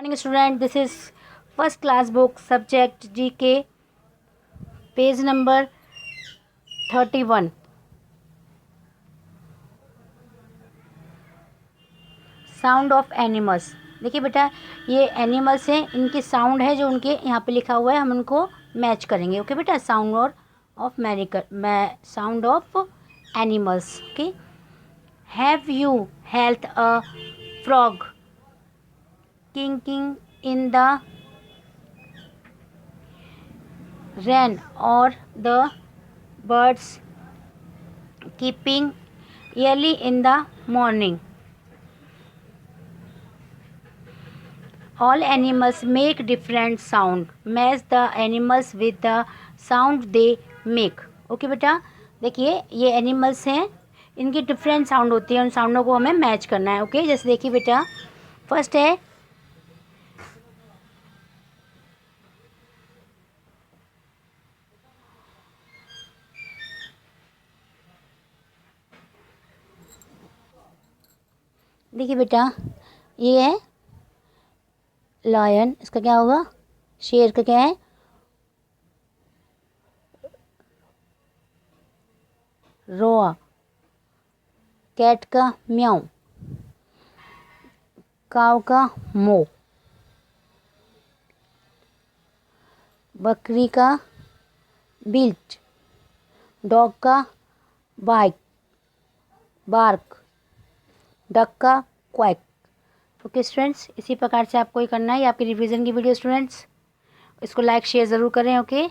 Morning student, this is first class book subject GK, page number 31. Sound of animals. देखिए बेटा, ये animals हैं, इनकी साउंड है जो उनके यहाँ पे लिखा हुआ है, हम उनको मैच करेंगे। ओके बेटा, sound of sound of animals. Okay, have you heard a frog croaking in the rain or the birds keeping early in the morning. All animals make different sound. Match the animals with the sound they make. Okay बेटा, देखिए ये animals हैं, इनकी different sound होती है, उन साउंडों को हमें मैच करना है। ओके, जैसे देखिए बेटा, फर्स्ट है देखिए बेटा, ये है लायन, इसका क्या होगा? शेर का क्या है? रोआ। कैट का म्याऊ। काव का मो। बकरी का बिल्ट। डॉग का बार्क। डक का क्वैक। ओके स्टूडेंट्स, इसी प्रकार से आपको ये करना है। ये आपकी रिवीजन की वीडियो स्टूडेंट्स, इसको लाइक शेयर ज़रूर करें। ओके।